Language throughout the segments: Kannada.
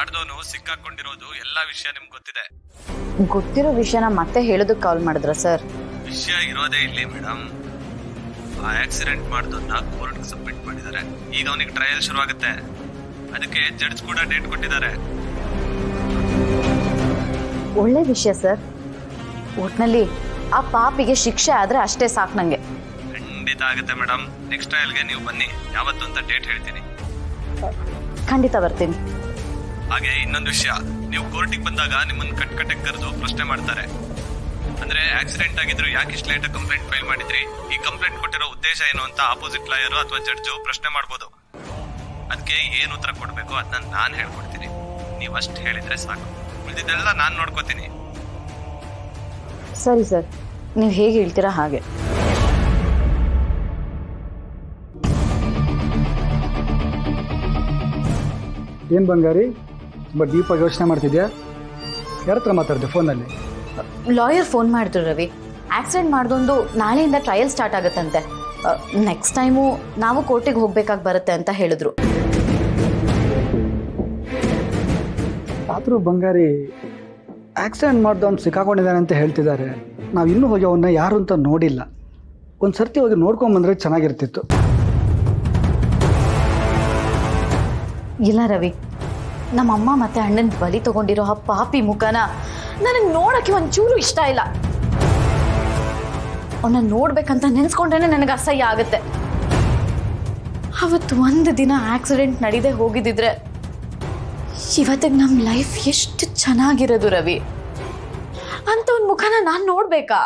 ಮಾಡ್ದವನು ಸಿಕ್ಕಾಕೊಂಡಿರೋದು ಎಲ್ಲಾ ವಿಷಯ ನಿಮ್ಗೆ ಗೊತ್ತಿದೆ. ಗೊತ್ತಿರೋ ವಿಷಯನ ಮತ್ತೆ ಹೇಳೋದಕ್ಕೆ ಕಾಲ್ ಮಾಡಿದ್ರ ಸರ್? ವಿಷಯ ಇರೋದೇ ಇಲ್ಲಿ ಮೇಡಮ್. ಆ ಆಕ್ಸಿಡೆಂಟ್ ಮಾಡ್ದವನ್ನ ಕೋರ್ಟ್ಗೆ ಸಬ್ಮಿಟ್ ಮಾಡಿದ್ದಾರೆ. ಈಗ ಅವನಿಗೆ ಟ್ರಯಲ್ ಶುರು ಆಗುತ್ತೆ. ಅದಕ್ಕೆ ಜಡ್ಜ್ ಕೂಡ ಡೇಟ್ ಕೊಟ್ಟಿದ್ದಾರೆ. ಒಳ್ಳೆ ವಿಷಯ ಸರ್. ಒಟ್ನಲ್ಲಿ ಆ ಪಾಪಿಗೆ ಶಿಕ್ಷೆ ಆದ್ರೆ ಅಷ್ಟೇ ಸಾಕು ನಂಗೆ. ಖಂಡಿತ ಆಗುತ್ತೆ ಮೇಡಮ್. ನೆಕ್ಸ್ಟ್ ಟ್ರಯಲ್ಗೆ ನೀವು ಬನ್ನಿ. ಯಾವತ್ತು ಅಂತ ಡೇಟ್ ಹೇಳ್ತೀನಿ. ಖಂಡಿತ ಬರ್ತೀನಿ. ಹಾಗೆ ಇನ್ನೊಂದು ವಿಷಯ, ನೀವು ಕೋರ್ಟಿಗೆ ಬಂದಾಗ ನಿಮ್ಮನ್ನ ಕಟ್ಟೆ ಕರೆದು ಪ್ರಶ್ನೆ ಮಾಡ್ತಾರೆ. ಅಂದ್ರೆ ಆಕ್ಸಿಡೆಂಟ್ ಆಗಿದ್ರು ಯಾಕೆ ಇಷ್ಟು ಲೇಟ್ ಕಂಪ್ಲೇಂಟ್ ಫೈಲ್ ಮಾಡಿದ್ರಿ, ಈ ಕಂಪ್ಲೇಂಟ್ ಕೊಟ್ಟಿರೋ ಉದ್ದೇಶ ಏನು ಅಂತ ಆಪೋಸಿಟ್ ಲಾಯರ್ ಅಥವಾ ಜಡ್ಜು ಪ್ರಶ್ನೆ ಮಾಡ್ಬೋದು. ಅದಕ್ಕೆ ಏನು ಉತ್ತರ ಕೊಡ್ಬೇಕು ಅದನ್ನ ನಾನು ಹೇಳ್ಕೊಡ್ತೀನಿ. ನೀವು ಅಷ್ಟು ಹೇಳಿದ್ರೆ ಸಾಕು. ಉಳಿದಿದ್ದೆಲ್ಲ ನಾನು ನೋಡ್ಕೋತೀನಿ. ಸರಿ ಸರ್, ನೀವು ಹೇಗೆ ಹೇಳ್ತೀರಾ ಹಾಗೆ. ಏನು ಬಂಗಾರಿ, ತುಂಬ ಡೀಪಾಗಿ ಯೋಚನೆ ಮಾಡ್ತಿದ್ಯಾ? ಯಾರ ಹತ್ರ ಮಾತಾಡಿದೆ ಫೋನಲ್ಲಿ? ಲಾಯರ್ ಫೋನ್ ಮಾಡಿದ್ರು ರವಿ. ಆಕ್ಸಿಡೆಂಟ್ ಮಾಡ್ದೊಂದು ನಾಳೆಯಿಂದ ಟ್ರಯಲ್ ಸ್ಟಾರ್ಟ್ ಆಗುತ್ತಂತೆ. ನೆಕ್ಸ್ಟ್ ಟೈಮು ನಾವು ಕೋರ್ಟಿಗೆ ಹೋಗ್ಬೇಕಾಗಿ ಬರುತ್ತೆ ಅಂತ ಹೇಳಿದ್ರು. ಆದರೂ ಬಂಗಾರಿ, ಆಕ್ಸಿಡೆಂಟ್ ಮಾಡ್ದವ್ನು ಸಿಕ್ಕಾಕೊಂಡಿದ್ದಾನೆ ಅಂತ ಹೇಳ್ತಿದ್ದಾರೆ. ನಾವು ಇನ್ನೂ ಹೋಗಿ ಅವನ್ನ ಯಾರು ಅಂತ ನೋಡಿಲ್ಲ. ಒಂದು ಸರ್ತಿ ಹೋಗಿ ನೋಡ್ಕೊಂಬಂದ್ರೆ ಚೆನ್ನಾಗಿರ್ತಿತ್ತು. ಇಲ್ಲ ರವಿ, ನಮ್ಮಮ್ಮ ಮತ್ತೆ ಅಣ್ಣನ ಬಲಿ ತಗೊಂಡಿರೋ ಆ ಪಾಪಿ ಮುಖನ ನನಗೆ ನೋಡೋಕ್ಕೆ ಒಂಚೂರು ಇಷ್ಟ ಇಲ್ಲ. ಅವನ್ನ ನೋಡ್ಬೇಕಂತ ನೆನೆಸ್ಕೊಂಡ್ರೆ ನನಗೆ ಅಸಹ್ಯ ಆಗುತ್ತೆ. ಅವತ್ತು ಒಂದು ದಿನ ಆಕ್ಸಿಡೆಂಟ್ ನಡೀದೆ ಹೋಗಿದ್ದಿದ್ರೆ ಇವತ್ತಿಗೆ ನಮ್ಮ ಲೈಫ್ ಎಷ್ಟು ಚೆನ್ನಾಗಿರೋದು ರವಿ. ಅಂತ ಒಂದು ಮುಖನ ನಾನು ನೋಡ್ಬೇಕಾ?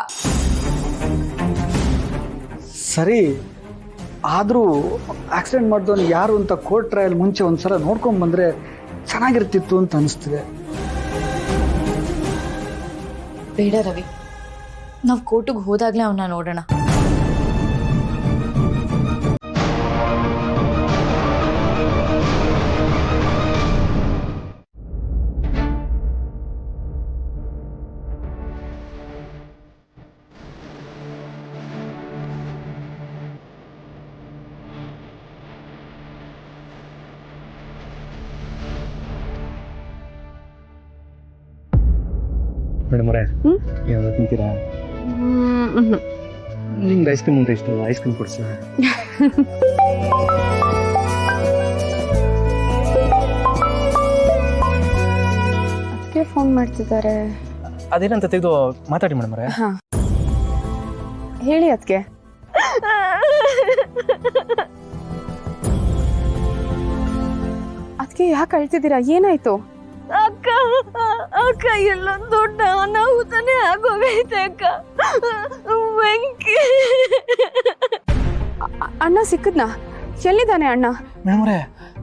ಸರಿ, ಆದರೂ ಆಕ್ಸಿಡೆಂಟ್ ಮಾಡಿದವನು ಯಾರು ಅಂತ ಕೋರ್ಟ್ ಟ್ರಯಲ್ ಮುಂಚೆ ಒಂದ್ಸಲ ನೋಡ್ಕೊಂಬಂದ್ರೆ ಚೆನ್ನಾಗಿರ್ತಿತ್ತು ಅಂತ ಅನಿಸ್ತಿದೆ. ಬೇಡ ರವಿ, ನಾವು ಕೋರ್ಟಿಗೆ ಹೋದಾಗ್ಲೇ ಅವನ್ನ ನೋಡೋಣ. ಮೇಡಮ್ ಅವರೇ, ಯಾವ್ದು ತಿಂತೀರಾ? ನಿಮ್ಗೆ ಐಸ್ ಕ್ರೀಮ್ ಅಂದ್ರೆ ಇಷ್ಟ, ಐಸ್ ಕ್ರೀಮ್ ಕೊಡ್ಸ. ಅದಕ್ಕೆ ಫೋನ್ ಮಾಡ್ತಿದ್ದಾರೆ. ಅದೇನಂತ ತೆಗೆದು ಮಾತಾಡಿ ಮೇಡಮ್ ಅವರೇ. ಹಾ, ಹೇಳಿ ಅದಕ್ಕೆ. ಅದಕ್ಕೆ ಯಾಕೆ ಅಳ್ತಿದ್ದೀರಾ? ಏನಾಯ್ತು? ಅಕ್ಕ ಅಕ್ಕ ಎಲ್ಲೊಂದು ದೊಡ್ಡ ಅನಾಹುತನೇ ಆಗೋಗೈತೆ ಅಕ್ಕ. ವೆಂಕಿ ಅಣ್ಣ ಸಿಕ್ಕದ್ನಾ? ಎಲ್ಲಿದ್ದಾನೆ ಅಣ್ಣ? ಮೇಡಮ್ ಅವರೇ,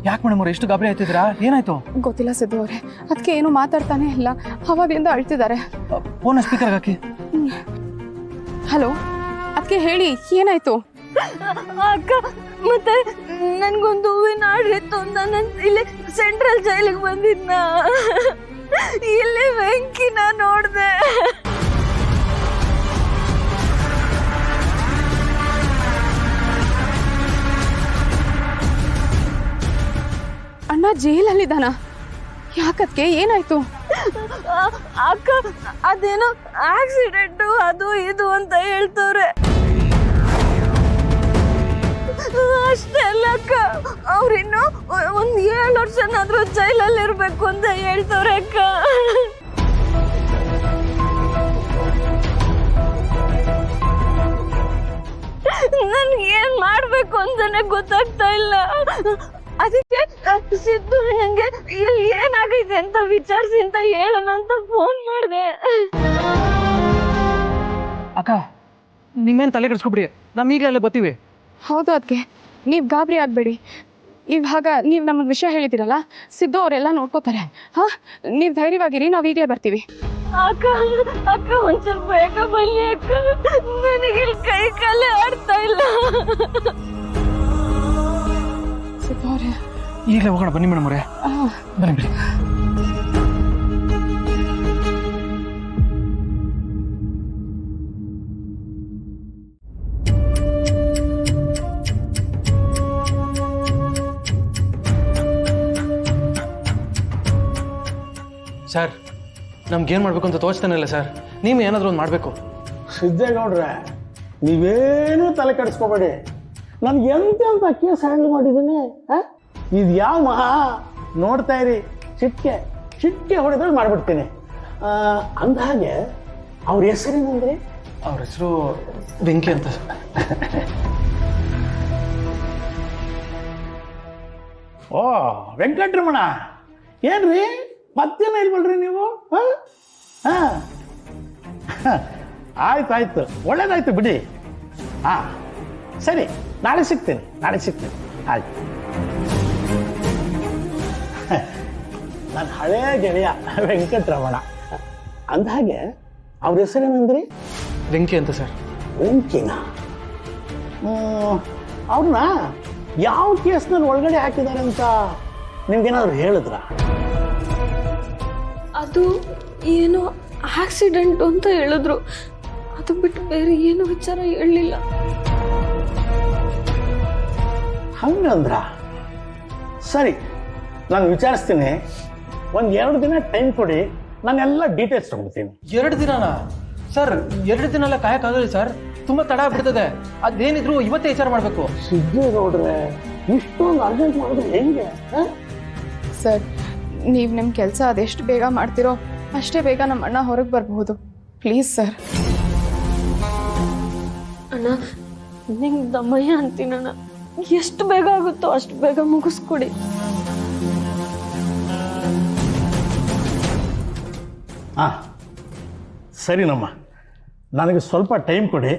ಯಾಕೆ ಮೇಡಮ್ ಅವರೇ ಎಷ್ಟು ಗಾಬರಿ ಆಯ್ತಿದ್ದೀರಾ? ಏನಾಯ್ತು? ಗೊತ್ತಿಲ್ಲ ಸಿದ್ದು ಅವರೇ, ಅದಕ್ಕೆ ಏನು ಮಾತಾಡ್ತಾನೆ ಇಲ್ಲ. ಅವಾಗಿಂದ ಅಳ್ತಿದ್ದಾರೆ. ಫೋನ್ ಸ್ಪೀಕರ್ ಹಾಕಿ. ಹಲೋ, ಅದಕ್ಕೆ ಹೇಳಿ ಏನಾಯ್ತು? ಅಕ್ಕ, ಮತ್ತೆ ನನ್ಗೊಂದು ಹೂವಿನ ಆರ್ಡರ್ ಇತ್ತು. ನಾನು ಇಲ್ಲಿ ಸೆಂಟ್ರಲ್ ಜೈಲಿಗೆ ಬಂದಿದ್ನ. ಇಲ್ಲಿ ವೆಂಕಿನ ನೋಡ್ದೆ. ಅಣ್ಣ ಜೈಲಲ್ಲಿದ್ದಾನ? ಯಾಕದ್ಕೆ ಏನಾಯ್ತು? ಅಕ್ಕ, ಅದೇನೋ ಆಕ್ಸಿಡೆಂಟು ಅದು ಇದು ಅಂತ ಹೇಳ್ತವ್ರೆ. ಅಷ್ಟೇ ಅಲ್ಲ ಅಕ್ಕ, ಅವ್ರಿನ್ನು ಒಂದ್ 7 ವರ್ಷನಾದ್ರೂ ಜೈಲಲ್ಲಿ ಇರ್ಬೇಕು ಅಂತ ಹೇಳ್ತವ್ರೆ ಅಕ್ಕ. ನನ್ಗೆ ಏನ್ ಮಾಡ್ಬೇಕು ಅಂತಾನೆ ಗೊತ್ತಾಗ್ತಾ ಇಲ್ಲ. ಅದಕ್ಕೆ ಸಿದ್ದು ನಂಗೆ ಇಲ್ಲಿ ಏನಾಗೈತೆ ಅಂತ ವಿಚಾರಿಸಿ ಅಂತ ಹೇಳೋಣ ಅಂತ ಫೋನ್ ಮಾಡಿದೆ. ಅಕ್ಕ, ನಿಮ್ಮೇನು ತಲೆ ಕೆಡಿಸ್ಕೊಬಿಡಿ, ನಮ್ಮ ಈಗಲೇ ಬರ್ತೀವಿ. ಹೌದು, ಅದಕ್ಕೆ ನೀವು ಗಾಬರಿ ಆಗಬೇಡಿ. ಇವಾಗ ನೀವು ನಮ್ಮ ವಿಷಯ ಹೇಳಿದಿರಲ್ಲ, ಸಿದ್ದು ಅವರೆಲ್ಲ ನೋಡ್ಕೋತಾರೆ. ಹಾ, ನೀವು ಧೈರ್ಯವಾಗಿರಿ, ನಾವು ಈಗಲೇ ಬರ್ತೀವಿ. ಅಕ್ಕ ಅಕ್ಕ ಒಂಚೂರು ಬೇಗ ಬನ್ನಿ ಅಕ್ಕ, ನನಗೆ ಕೈ ಕಾಲೇ ಆಡ್ತಾ ಇಲ್ಲ. ಸಿದ್ದು ಅವರೇ, ಈಗಲೇ ಹೋಗೋಣ ಬನ್ನಿ ಮೇಡಮ್ ಅವರೇ. ಬನ್ನಿ ಬಿಡಿ. ಸರ್ ನಮ್ಗೇನು ಮಾಡಬೇಕು ಅಂತ ತೋಚ್ತಾನೆ ಇಲ್ಲ ಸರ್, ನೀವು ಏನಾದರೂ ಒಂದು ಮಾಡಬೇಕು. ಸಿದ್ದೇಗೌಡ್ರೆ ನೀವೇನೂ ತಲೆ ಕೆಡಿಸ್ಕೋಬೇಡಿ. ನನ್ಗೆ ಎಂತೆಂಥ ಕೇಸ್ ಹ್ಯಾಂಡಲ್ ಮಾಡಿದ್ದೀನಿ. ಇದು ಯಾವ ಮಹಾ ನೋಡ್ತಾ ಇರಿ, ಚಿಟ್ಕೆ ಹೊಡೆದ್ರೆ ಮಾಡಿಬಿಡ್ತೀನಿ. ಅಂದಹಾಗೆ ಅವ್ರ ಹೆಸರೇನಂದ್ರೆ? ಅವ್ರ ಹೆಸರು ಬೆಂಕಿ ಅಂತ. ಓ ವೆಂಕಟರಮಣ, ಏನ್ರಿ ಮತ್ತೇನ ಇಲ್ವಲ್ರಿ ನೀವು? ಆಯ್ತು ಒಳ್ಳೇದಾಯ್ತು ಬಿಡಿ. ಸರಿ, ನಾಳೆ ಸಿಗ್ತೀನಿ. ಆಯ್ತು. ನನ್ನ ಹಳೇ ಗೆಳೆಯ ವೆಂಕಟರಮಣ. ಅಂದಹಾಗೆ ಅವ್ರ ಹೆಸರೇನಂದ್ರಿ? ಬೆಂಕಿ ಅಂತ ಸರ್. ಬೆಂಕಿನ? ಅವ್ರನ್ನ ಯಾವ ಕೇಸ್ನಲ್ಲಿ ಒಳಗಡೆ ಹಾಕಿದ್ದಾರೆ ಅಂತ ನಿಮ್ಗೇನಾದ್ರು ಹೇಳಿದ್ರ? ಅದು ಏನೋ ಆಕ್ಸಿಡೆಂಟ್ ಅಂತ ಹೇಳಿದ್ರು, ಅದು ಬಿಟ್ಟು ಬೇರೆ ಏನು ವಿಚಾರ ಹೇಳಲಿಲ್ಲ. ಹಂಗಂದ್ರ ಸರಿ, ನಾನು ವಿಚಾರಿಸ್ತೀನಿ. 1-2 ದಿನ ಟೈಮ್ ಕೊಡಿ, ನಾನೆಲ್ಲ ಡೀಟೇಲ್ಸ್ ತಗೊಳ್ತೀನಿ. 2 ದಿನನಾ ಸರ್? 2 ದಿನ ಎಲ್ಲ ಕಾಯಕ್ಕಾಗಲ್ಲ ಸರ್, ತುಂಬ ತಡ ಆಗ್ಬಿಡ್ತದೆ. ಅದೇನಿದ್ರು ಇವತ್ತೇ ವಿಚಾರ ಮಾಡಬೇಕು. ಸಿದ್ದೇಗೌಡ್ರೆ ಇಷ್ಟೊಂದು ಅರ್ಜೆಂಟ್ ಮಾಡಿದ್ರೆ ಹೆಂಗೆ? ಸರ್, ನೀವು ನಿಮ್ಮ ಕೆಲಸ ಅದೆಷ್ಟು ಬೇಗ ಮಾಡ್ತೀರೋ ಅಷ್ಟೇ ಬೇಗ ನಮ್ಮ ಅಣ್ಣ ಹೊರಗೆ ಬರಬಹುದು. Please sir. ಅಣ್ಣ, ನಿಂಗೆ ದಮಯ್ಯ ಅಂತೀನಣ್ಣ. ಎಷ್ಟು ಬೇಗ ಆಗುತ್ತೋ ಅಷ್ಟು ಬೇಗ ಮುಗಿಸ್ಕೊಡಿ. ಸರಿನಮ್ಮ, ನನಗೆ ಸ್ವಲ್ಪ ಟೈಮ್ ಕೊಡಿ.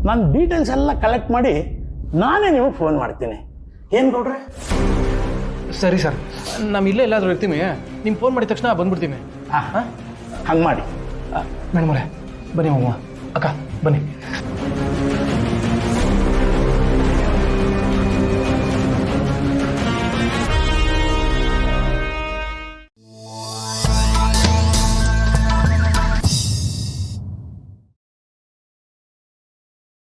ನಾನು ಡೀಟೇಲ್ಸ್ ಎಲ್ಲ ಕಲೆಕ್ಟ್ ಮಾಡಿ ನಾನೇ ನಿಮಗೆ ಫೋನ್ ಮಾಡ್ತೀನಿ. ಏನು ಗೌಡ್ರೆ? ಸರಿ ಸರ್, ನಾವು ಇಲ್ಲೇ ಎಲ್ಲಾದರೂ ಇರ್ತೀವಿ. ನಿಮ್ಮ ಫೋನ್ ಮಾಡಿದ ತಕ್ಷಣ ಬಂದ್ಬಿಡ್ತೀವಿ. ಹಂಗೆ ಮಾಡಿ. ಮೇಡಮ್ ಅವರೇ ಬನ್ನಿ, ಹೋಗುವ. ಅಕ್ಕ ಬನ್ನಿ.